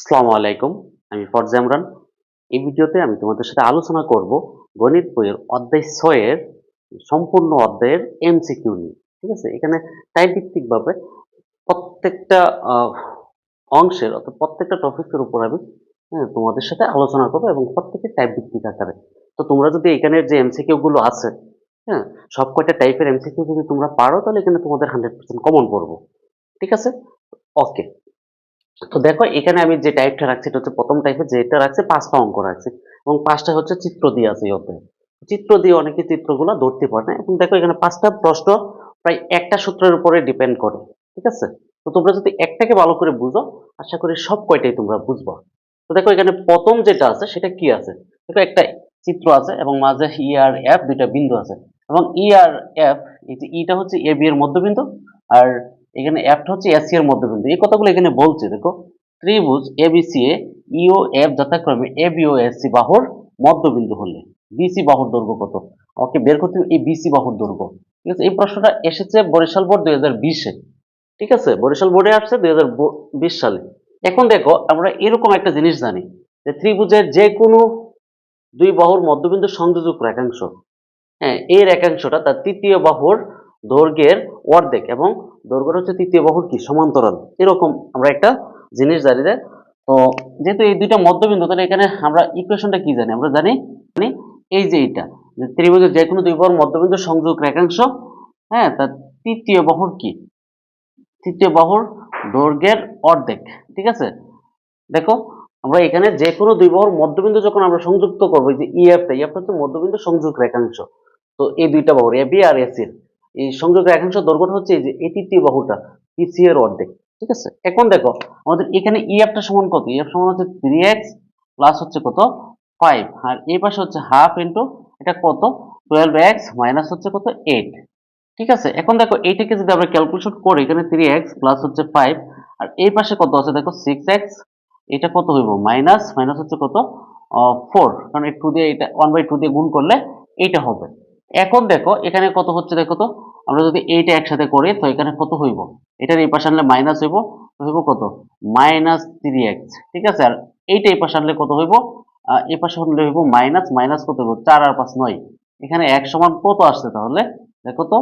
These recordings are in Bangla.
আসসালামু আলাইকুম। আমি ফরজা ইমরান। এই ভিডিওতে আমি তোমাদের সাথে আলোচনা করব গণিত বইয়ের অধ্যায় ৬ এর সম্পূর্ণ অধ্যায়ের এমসিকিউ নিয়ে। ঠিক আছে? এখানে টাইপ ভিত্তিকভাবে প্রত্যেকটা আ অংশের অর্থাৎ প্রত্যেকটা টপিকের উপর আমি তোমাদের সাথে আলোচনা করব এবং প্রত্যেকটা টাইপ ভিত্তিক আকারে। তো তোমরা যদি এখানের যে এমসিকিউ গুলো আছে, হ্যাঁ? সব কয়টা টাইপের এমসিকিউ যদি তোমরা পারো তাহলে এখানে তোমাদের 100% কমন পড়বো। ঠিক আছে? ওকে। তো দেখো এখানে আমি যে টাইপটা রাখছি এটা হচ্ছে প্রথম টাইপে যেটা রাখছি ৫টা অঙ্ক রাখছি এবং ৫টা হচ্ছে চিত্র দিয়ে আছে এই অধ্যায়ে। চিত্র দিয়ে অনেকে চিত্রগুলা ধরতে পারে না এবং দেখো এখানে ৫টা প্রশ্ন প্রায় একটা সূত্রের উপরে ডিপেন্ড করে। ঠিক আছে? তো তোমরা যদি একটাকে ভালো করে বুঝো আশা করি সব কয়টাই তোমরা বুঝবা। তো দেখো এখানে প্রথম যেটা আছে সেটা কি আছে? দেখো একটা চিত্র আছে এবং মাঝে ই আর এফ দুইটা বিন্দু আছে এবং ই আর এফ এই যে ইটা হচ্ছে এ বি এর মধ্যবিন্দু আর এখানে এফটা হচ্ছে এসি এর মধ্যবিন্দু। এই কথাগুলো এখানে বলছে দেখো ত্রিভুজ এবিসি এ ই ও এফ যথাক্রমে এ বি ও এসি বাহুর মধ্যবিন্দু হলে বিসি বাহুর দৈর্ঘ্য কত? ওকে বের করতে হবে এই বিসি বাহুর দৈর্ঘ্য। ঠিক আছে? এই প্রশ্নটা এসেছে বরিশাল বোর্ড 2020-এ। ঠিক আছে? বরিশাল বোর্ডে আসছে 2020 সালে। এখন দেখো আমরা এরকম একটা জিনিস জানি যে ত্রিভুজের যে কোনো দুই বাহুর মধ্যবিন্দু সংযোজক রেখাংশ, হ্যাঁ, এই রেখাংশটা তার তৃতীয় বাহুর দৈর্ঘ্যের অর্ধেক এবং দৈর্ঘ্যটা হচ্ছে তৃতীয় বাহুর কি সমান্তরাল। এরকম আমরা একটা জিনিস জানি যে তো যেহেতু এই দুইটা মধ্যবিন্দু তাহলে এখানে আমরা ইকুয়েশনটা কি জানি? আমরা জানি জানি এই যে এইটা যে ত্রিভুজের যে কোনো দুই বাহুর মধ্যবিন্দু সংযোগ রেখাংশ, হ্যাঁ, তার তৃতীয় বাহুর কি? তৃতীয় বাহুর দৈর্ঘ্যের অর্ধেক। ঠিক আছে? দেখো আমরা এখানে যে কোনো দুই বাহুর মধ্যবিন্দু যখন আমরা সংযুক্ত করবো এই যে ইএফটা হচ্ছে মধ্যবিন্দু সংযোগ রেখাংশ। তো এই দুইটা বাহুর এবি আর এসির এই সংযোগ রেখাংশ দৈর্ঘ্যটা হচ্ছে এই যে এই তৃতীয় বাহুটা পিসি এর অর্ধেক। ঠিক আছে? এখন দেখো আমাদের এখানে ইএফটা সমান কত? ইএফ সমান হচ্ছে 3x প্লাস হচ্ছে কত 5 আর এই পাশে হচ্ছে হাফ ইনটু এটা কত 12x মাইনাস হচ্ছে কত 8। ঠিক আছে? এখন দেখো এইটাকে যদি আমরা ক্যালকুলেশন করি এখানে 3x প্লাস হচ্ছে 5 আর এই পাশে কত আছে দেখো 6x এটা কত হইব মাইনাস মাইনাস হচ্ছে কত 4 কারণ এই 2 দিয়ে এটা 1/2 দিয়ে গুণ করলে এইটা হবে। এখন দেখো এখানে কত হচ্ছে দেখো তো আমরা যদি এইটা একসাথে করি তো এখানে কত হইব এটার এই পাশে আনলে মাইনাস হইব তো হইব কত মাইনাস 3x। ঠিক আছে? আর এইটা এই পাশে আনলে কত হইব এই পাশে আনলে হইব মাইনাস মাইনাস কত হইব 4 আর 5 9 এখানে এক সমান কত আসছে তাহলে দেখো তো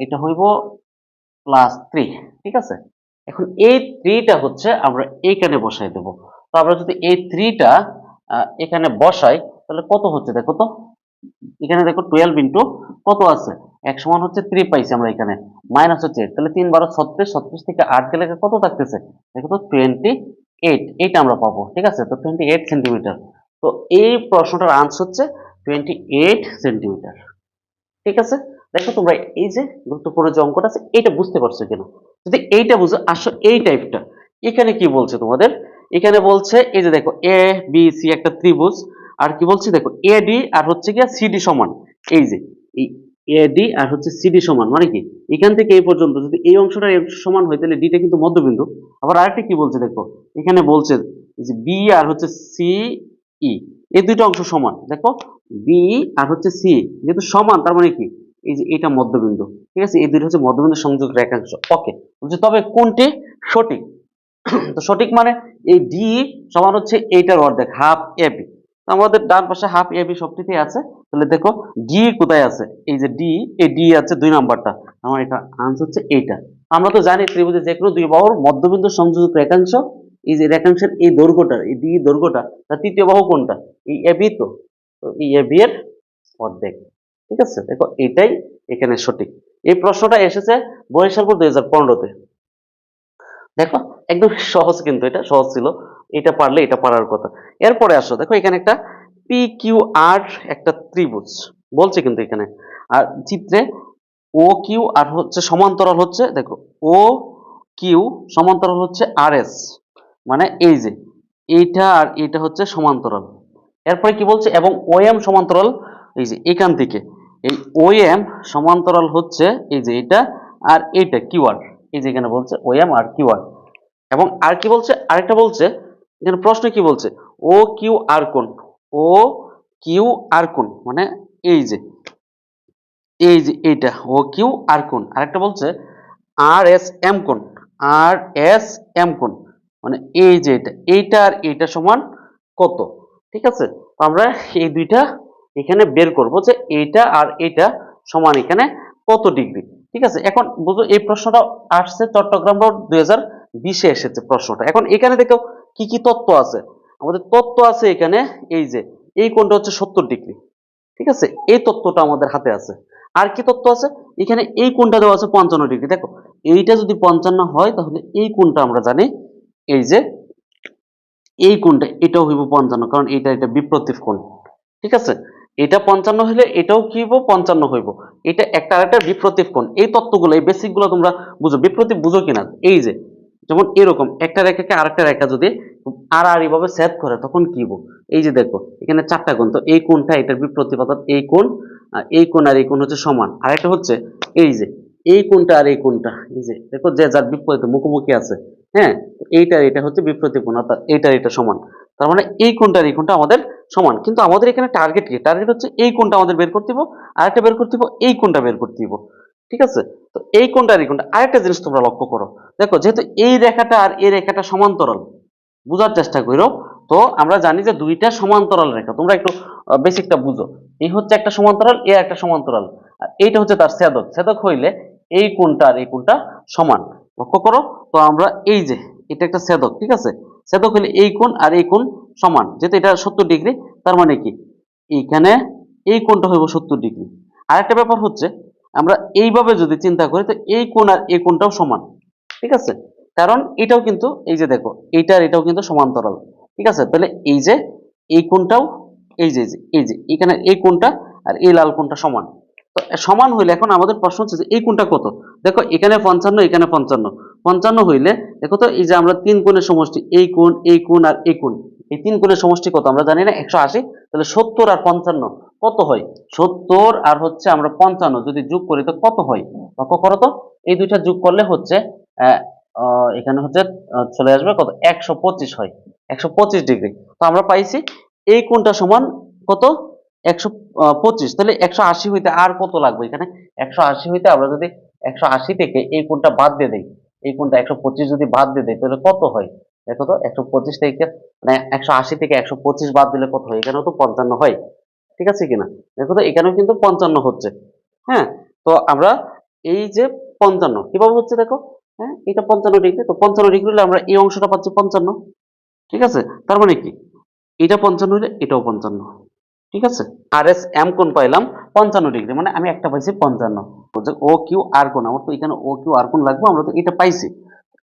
এটা হইব +3। ঠিক আছে? এখন এই 3 টা হচ্ছে আমরা এইখানে বসাই দেব। তো আমরা যদি এই 3 টা এখানে বসাই তাহলে কত হচ্ছে দেখো তো এখানে দেখো 12 ইনটু কত আছে এক সমান হচ্ছে 3 পাইছি আমরা এখানে মাইনাস হচ্ছে 8 তাহলে 3 12 36 36 থেকে 8 গেলে কত থাকতেছে দেখো তো 28 এইটা আমরা পাবো। ঠিক আছে? তো 28 সেন্টিমিটার। তো এই প্রশ্নটার আনসার হচ্ছে 28 সেন্টিমিটার। ঠিক আছে? দেখো তোমরা এই যে গুরুত্বপূর্ণ যে অঙ্কটা আছে এটা বুঝতে পারছো কিনা? যদি এইটা বুঝো আসো এই টাইপটা। এখানে কি বলছে তোমাদের? এখানে বলছে এই যে দেখো এ বি সি একটা ত্রিভুজ আর কি বলছে দেখো এডি আর হচ্ছে কি সিডি সমান। এই যে এই এডি আর হচ্ছে সিডি সমান মানে কি এখান থেকে এই পর্যন্ত যদি এই অংশটা এই অংশ সমান হয় তাহলে ডিটা কিন্তু মধ্যবিন্দু। আবার আরেকটা কি বলছে দেখো এখানে বলছে যে বি আর হচ্ছে সি ই এই দুইটা অংশ সমান। দেখো বি আর হচ্ছে সি যেহেতু সমান তার মানে কি এই যে এটা মধ্যবিন্দু। ঠিক আছে? এই দুইটা হচ্ছে মধ্যবিন্দু সংযোগ রেখাংশ। ওকে বলছে তবে কোনটি সঠিক? তো সঠিক মানে এই ডি সমান হচ্ছে এইটার অর্ধেক হাফ এবি। আমাদের ডান পাশে হাফ এবি সবটিতেই আছে তাহলে দেখো ডি কোথায় আছে এই যে ডি এই ডি আছে 2 নাম্বারটা আমার এটা আনসার হচ্ছে এইটা। আমরা তো জানি ত্রিভুজের যে কোনো দুই বাহুর মধ্যবিন্দু সংযোগ রেখাংশ এই যে রেখাংশের এই দৈর্ঘ্যটা এই ডি দৈর্ঘ্যটা তার তৃতীয় বাহু কোনটা এই এবি। তো তো এই এবি এর অর্ধেক। ঠিক আছে? দেখো এটাই এখানে সঠিক। এই প্রশ্নটা এসেছে বরিশাল বোর্ড 2015-তে। দেখো একদম সহজ কিন্তু এটা সহজ ছিল। এটা পারলে এটা পারার কথা। এরপরে আসো দেখো এখানে একটা পি কিউ আর একটা ত্রিভুজ বলছে কিন্তু এখানে আর চিত্রে ও কিউ আর হচ্ছে সমান্তরাল হচ্ছে দেখো ও কিউ সমান্তরাল হচ্ছে আর এস মানে এই যে এইটা আর এটা হচ্ছে সমান্তরাল। এরপরে কি বলছে এবং ও এম সমান্তরাল এই যে এখান থেকে এই ও এম সমান্তরাল হচ্ছে এই যে এটা আর এইটা কিউ আর এই যে এখানে বলছে ও এম আর কিউ আর এবং আর কি বলছে আরেকটা বলছে এখানে প্রশ্ন কি বলছে ও কিউ আর কোণ ও কিউ আর কোণ মানে এই যে এইটা ও কিউ আর কোণ আরেকটা বলছে আর এস এম কোণ আর এস এম কোণ মানে এই যে এইটা আর এইটা সমান কত, ঠিক আছে? তো আমরা এই দুইটা এখানে বের করব যে এইটা আর এইটা সমান এখানে কত ডিগ্রি, ঠিক আছে? এখন বুঝো এই প্রশ্নটা আসছে চট্টগ্রাম বোর্ড 2020-এ এসেছে প্রশ্নটা। এখন এখানে দেখো কি কি তত্ত্ব আছে। আমাদের তত্ত্ব আছে এখানে এই যে এই কোণটা হচ্ছে 70 ডিগ্রি, ঠিক আছে? এই তত্ত্বটা আমাদের হাতে আছে। আর কি তত্ত্ব আছে? এখানে এই কোণটা দেওয়া আছে 55 ডিগ্রি। দেখো এইটা যদি 55 হয় তাহলে এই কোণটা আমরা জানি এই যে এই কোণটা এটাও হইব 55, কারণ এটা বিপ্রতীপ কোণ, ঠিক আছে? এটা 55 হলে এটাও কি হইব 55 হইব। এটা একটা আরেকটা বিপ্রতীপ কোণ। এই তত্ত্বগুলো এই বেসিক গুলো তোমরা বুঝো। বিপ্রতীপ বুঝো কিনা? এই যে যেমন এরকম একটা রেখাকে আরেকটা রেখা যদি আড়াআড়ি ভাবে ছেদ করে তখন কি হইব? এই যে দেখো এখানে চারটা কোণ, তো এই কোণটা এটার বিপ্রতীপ, অর্থাৎ এই কোণ এই কোণ আর এই কোণ হচ্ছে সমান। আরেকটা হচ্ছে এই যে এই কোণটা আর এই কোণটা, এই যে দেখো যে যার বিপরীত মুখোমুখি আছে, হ্যাঁ? এইটা এটা হচ্ছে বিপ্রতীপ কোণ, অর্থাৎ এইটা এটা সমান। তার মানে এই কোণটা আর এই কোণটা আমাদের সমান। কিন্তু আমাদের এখানে টার্গেট কি? টার্গেট হচ্ছে এই কোণটা আমাদের বের করতে হবে, আরেকটা বের করতে হবে, এই কোণটা বের করতে হবে, ঠিক আছে? তো এই কোণটা আর এই কোণটা, আরেকটা জিনিস তোমরা লক্ষ্য করো। দেখো যেহেতু এই রেখাটা আর এই রেখাটা সমান্তরাল, বুঝার চেষ্টা করো। তো আমরা জানি যে দুইটা সমান্তরাল রেখা, তোমরা একটু বেসিকটা বুঝো। এই হচ্ছে একটা সমান্তরাল, এ একটা সমান্তরাল, আর এইটা হচ্ছে তার ছেদক। ছেদক হইলে এই কোণটা আর এই কোণটা সমান। লক্ষ্য করো। তো আমরা এই যে এটা একটা ছেদক, ঠিক আছে? ছেদক হলে এই কোণ আর এই কোণ সমান, যেহেতু এটা 70 ডিগ্রি, তার মানে কি এইখানে এই কোণটা হইব 70 ডিগ্রি। আরেকটা ব্যাপার হচ্ছে আমরা এইভাবে যদি চিন্তা করি তো এই কোণ আর এই কোণটাও সমান, ঠিক আছে? কারণ এটাও কিন্তু এই যে দেখো এইটা আর এটাও কিন্তু সমান্তরাল, ঠিক আছে? তাহলে এই যে এই কোণটাও এই যে এখানে এই কোণটা আর এই লাল কোণটা সমান। তো সমান হইলে এখন আমাদের প্রশ্ন হচ্ছে যে এই কোণটা কত। দেখো এখানে 55, এখানে 55, 55 হইলে দেখো তো এই যে আমরা তিন কোণের সমষ্টি এই কোণ আর এই কোণ, এই তিন কোণের সমষ্টি কত আমরা জানি না, 180। তাহলে 70 আর 55 কত হয়? 70 আর হচ্ছে আমরা 55 যদি যোগ করি তো কত হয়? লক্ষ্য করো তো, এই দুইটা যোগ করলে হচ্ছে আহ, এখানে হচ্ছে চলে আসবে কত, 125 হয়, 125 ডিগ্রি। তো আমরা পাইছি এই কোণটা সমান কত, 125। তাহলে 180 হইতে আর কত লাগবে এখানে? 180 হইতে আমরা যদি 180 থেকে এই কোণটা বাদ দিয়ে দেই, এই কোণটা 125 যদি বাদ দিয়ে দেই তাহলে কত হয়? দেখো তো 125 থেকে মানে 180 থেকে 125 বাদ দিলে কত হয়? এখানেও তো 55 হয়, ঠিক আছে কিনা? দেখো তো এখানেও কিন্তু 55 হচ্ছে, হ্যাঁ? তো আমরা এই যে 55 কিভাবে হচ্ছে দেখো, হ্যাঁ? এটা 55 ডিগ্রি, তো 55 ডিগ্রি হলে আমরা এই অংশটা পাচ্ছি 55, ঠিক আছে? তার মানে কি এটা 55 হলে এটাও 55, ঠিক আছে? আর এস এম কোণ পাইলাম 55 ডিগ্রি, মানে আমি একটা পাইছি 55। ও কিউ আর কোণ, আমার তো এখানে ও কিউ আর কোণ লাগবে, আমরা তো এটা পাইছি।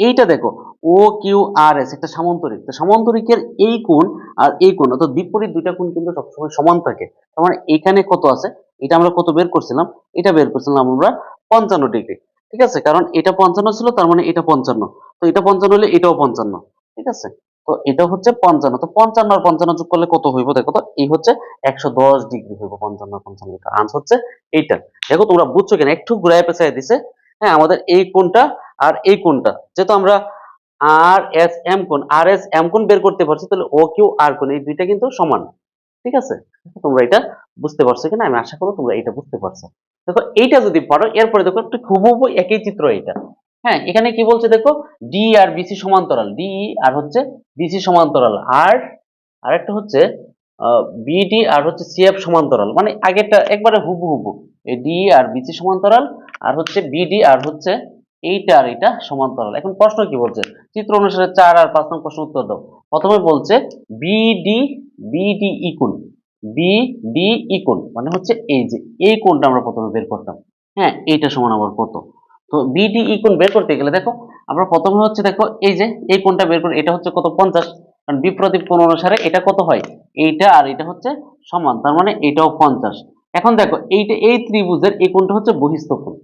এইটা দেখো ও কিউ আর এস একটা সামান্তরিক, তো সামান্তরিকের এই কোণ আর এই কোণ অর্থাৎ বিপরীত দুইটা কোণ কিন্তু সবসময় সমান থাকে। তার মানে এখানে কত আছে, এটা আমরা কত বের করছিলাম, এটা বের করছিলাম আমরা 55 ডিগ্রি, ঠিক আছে? কারণ এটা 55 ছিল, তার মানে এটা 55, তো এটা 55 হলে এটাও 55, ঠিক আছে? তো এটা হচ্ছে 55, তো 55 আর 55 যোগ করলে কত হইব দেখো তো, এই হচ্ছে 110 ডিগ্রি হইব। 55 আর 55 আনসার হচ্ছে এইটা। দেখো তোমরা বুঝছো কিনা, একটু ঘুরায় পেঁচায় দিছে, হ্যাঁ? আমাদের এই কোণটা আর এই কোণটা যেহেতু আমরা আর এস এম কোণ বের করতে পারছি, তাহলে ও কিউ আর কোণ এই দুইটা কিন্তু সমান, ঠিক আছে? তোমরা এটা বুঝতে পারছো কিনা আমি আশা করি তোমরা এটা বুঝতে পারছো। দেখো এইটা যদি পারো এরপরে দেখো একটু হুবহু একই চিত্র এটা, হ্যাঁ? এখানে কি বলছে দেখো, ডি আর বিসি সমান্তরাল, ডি আর হচ্ছে বিসি সমান্তরাল, আর আরেকটা হচ্ছে বিডি আর হচ্ছে সিএফ সমান্তরাল, মানে আগেরটা একবারে হুবহু। এই ডি আর বিসি সমান্তরাল, আর হচ্ছে বিডি আর হচ্ছে এইটা আর এটা সমান্তরাল। এখন প্রশ্ন কি বলছে, চিত্র অনুসারে 4 আর 5 নং প্রশ্ন উত্তর দাও। প্রথমে বলছে বিডি বিডি ই কোণ, বিডি ই কোণ মানে হচ্ছে এই যে এই কোণটা আমরা প্রথমে বের করতাম, হ্যাঁ? এইটা সমান আবার কত? তো বিডি ই কোণ বের করতে গেলে দেখো আমরা প্রথমে হচ্ছে দেখো এই যে এই কোণটা বের করে, এটা হচ্ছে কত 50, কারণ বিপ্রতীপ কোণ অনুসারে এটা কত হয়, এইটা আর এটা হচ্ছে সমান, তার মানে এটাও 50। এখন দেখো এইটা এই ত্রিভুজের এই কোণটা হচ্ছে বহিস্থ কোণ,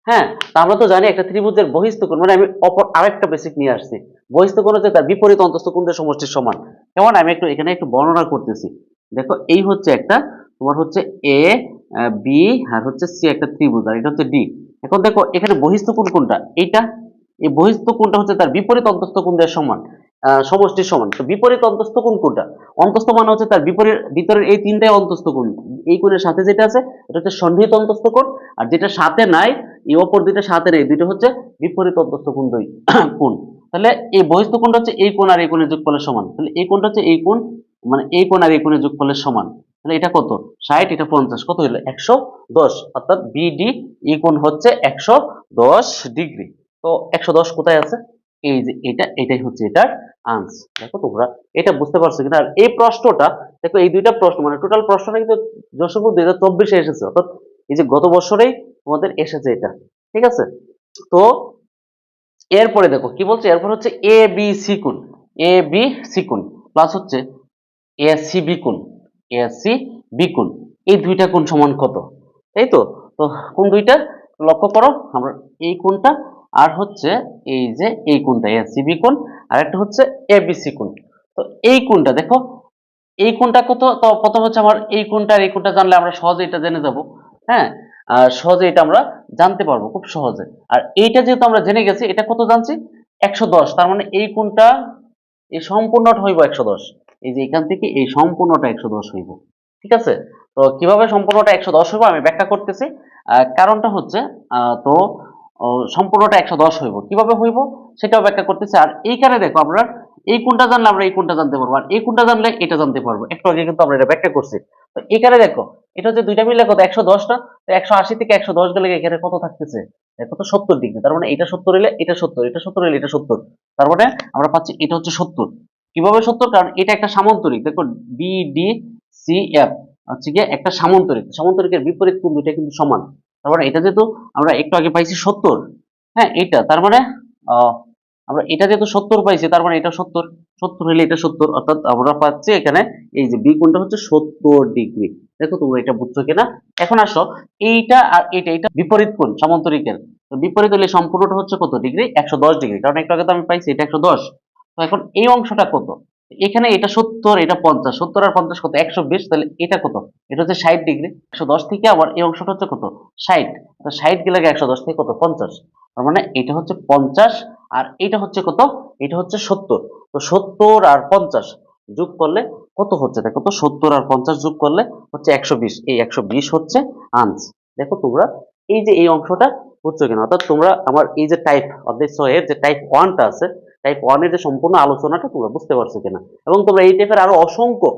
হ্যাঁ? তা আমরা তো জানি একটা ত্রিভুজের বহিস্থ কোণ, মানে আমি অপর আরেকটা বেসিক নিয়ে আসছি। বহিস্থ কোণ হচ্ছে তার বিপরীত অন্তস্থ কোণের সমষ্টির সমান। যেমন আমি একটু এখানে একটু বর্ণনা করতেছি। দেখো এই হচ্ছে একটা তোমার হচ্ছে এ বি আর হচ্ছে সি একটা ত্রিভুজ, আর এটা হচ্ছে ডি। এখন দেখো এখানে বহিস্থ কোণ কোনটা, এইটা। এই বহিস্থ কোণটা হচ্ছে তার বিপরীত অন্তস্থ কোণের সমান, সমষ্টির সমান। তো বিপরীত অন্তস্থ কোণ কোনটা? অন্তস্থ মানে হচ্ছে তার বিপরীত ভিতরের এই তিনটাই অন্তস্থ কোণ। এই কোণের সাথে যেটা আছে এটা হচ্ছে সন্নিহিত অন্তস্থ কোণ, আর যেটা সাথে নাই এই অপর দুইটা সাথে নেই, দুইটা হচ্ছে বিপরীত অন্তস্থ কোণ দুই কোণ। তাহলে এই বহিস্থ কোণটা হচ্ছে এই কোণ আর এই কোণের যোগফলের সমান। তাহলে এই কোণটা হচ্ছে এই কোণ, মানে এই কোণ আর এই কোণের যোগফলের সমান। তাহলে এটা কত? 60, এটা 50, কত হলো? 110। অর্থাৎ বিডি এই কোণ হচ্ছে 110 ডিগ্রি। তো 110 কোথায় আছে? এই যে এটা, এটাই হচ্ছে এটার আনসার। দেখো তোমরা এটা বুঝতে পারছো কিনা? আর এই প্রশ্নটা দেখো, এই দুইটা প্রশ্ন মানে টোটাল প্রশ্নটা কিন্তু যশোরপুর 2024 এসেছে, অর্থাৎ এই যে গত বছরেই তোমাদের এসেছে এটা। ঠিক আছে? তো এরপরে দেখো কি বলছে, এরপর হচ্ছে এ বি সি কোণ, এ বি সি কোণ প্লাস হচ্ছে এ সি বি কোণ, এ সি বি কোণ, এই দুইটা কোণ সমান কত? তাই তো? তো কোন দুইটা লক্ষ্য করো, আমরা এই কোণটা আর হচ্ছে এই যে এই কোণটা এ সি বি কোণ, আর একটা হচ্ছে এ বি সি কোণ। তো এই কোণটা দেখো, এই কোণটা কত? তো প্রথম হচ্ছে আমার এই কোণটা আর এই কোণটা জানলে আমরা সহজে এটা জেনে যাব। হ্যাঁ, আর সহজে এটা আমরা জানতে পারবো খুব সহজে। আর এইটা যেহেতু আমরা জেনে গেছি, এটা কত জানছি? 110। তার মানে এই কোণটা, এই সম্পূর্ণটা হইব 110। এই যে এখান থেকে এই সম্পূর্ণটা 110 হইব। ঠিক আছে? তো কিভাবে সম্পূর্ণটা 110 হইব আমি ব্যাখ্যা করতেছি। কারণটা হচ্ছে তো সম্পূর্ণটা 110 হইব, কিভাবে হইব সেটাও ব্যাখ্যা করতেছি। আর এইখানে দেখো, আমরা এই কোণটা জানলে আমরা এই কোণটা জানতে পারবো, আর এই কোণটা জানলে এটা জানতে পারবো। একটু আগে কিন্তু আমরা এটা ব্যাখ্যা করছি। তো এখানে দেখো, এটা হচ্ছে দুইটা মিলে কত? 110 না? তো 180 থেকে 110 গেলে এখানে কত থাকতেছে? দেখো তো 70 ডিগ্রি। তার মানে এটা 70 হলে এটা 70, এটা 70 হলে এটা 70। তার মানে আমরা পাচ্ছি এটা হচ্ছে 70। কিভাবে 70? কারণ এটা একটা সামান্তরিক। দেখো বি ডি সি এফ হচ্ছে গিয়ে একটা সামান্তরিক, সামান্তরিকের বিপরীত কোণ দুইটা কিন্তু সমান। তার মানে এটা যেহেতু আমরা একটু আগে পাইছি 70, হ্যাঁ এটা তার মানে আমরা এটা যেহেতু 70 পাইছি, তার মানে এটা 70, 70 হলে এটা 70, অর্থাৎ আমরা পাচ্ছি এখানে এই যে বি কোণটা হচ্ছে 70 ডিগ্রি। দেখো তোমরা এটা বুঝছো কিনা? এখন আসো, এইটা আর এটা, এটা বিপরীত কোণ সামান্তরিকের। তো বিপরীত হলে সম্পূর্ণটা হচ্ছে কত ডিগ্রি? 110 ডিগ্রি, কারণ একটু আগে তো আমি পাইছি এটা 110। তো এখন এই অংশটা কত? এখানে এটা 70, এটা 50, 70 আর 50 কত? 120। তাহলে এটা কত? এটা হচ্ছে 60 ডিগ্রি। 110 থেকে আবার এই অংশটা হচ্ছে কত? 60। তো 60 গেলে 110 থেকে কত? 50। তার মানে এটা হচ্ছে 50, আর এটা হচ্ছে কত? এটা হচ্ছে 70। তো 70 আর 50 যোগ করলে কত হচ্ছে? দেখো তো 70 আর 50 যোগ করলে হচ্ছে 120। এই 120 হচ্ছে আনসার। দেখো তোমরা এই যে এই অংশটা বুঝছো কিনা? অর্থাৎ তোমরা আমার এই যে টাইপ অধ্যায় 6 এর যে টাইপ 1 টা আছে, টাইপ 1 এর যে সম্পূর্ণ আলোচনাটা তোমরা বুঝতে পারছো কিনা? এবং তোমরা এই টাইপের আরো অসংখ্য,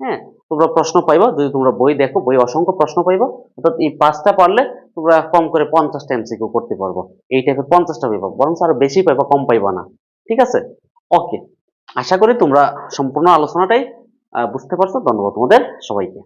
হ্যাঁ, তোমরা প্রশ্ন পাইবা। যদি তোমরা বই দেখো, বই অসংখ্য প্রশ্ন পাইবা। অর্থাৎ এই 5টা পারলে তোমরা কম করে 50টা এমসিকিউ করতে পারবো। এই টাইপের 50টা পাইবা, বরং আরো বেশি পাইবা, কম পাইবা না। ঠিক আছে? ওকে, আশা করি তোমরা সম্পূর্ণ আলোচনাটাই বুঝতে পারছো। ধন্যবাদ তোমাদের সবাইকে।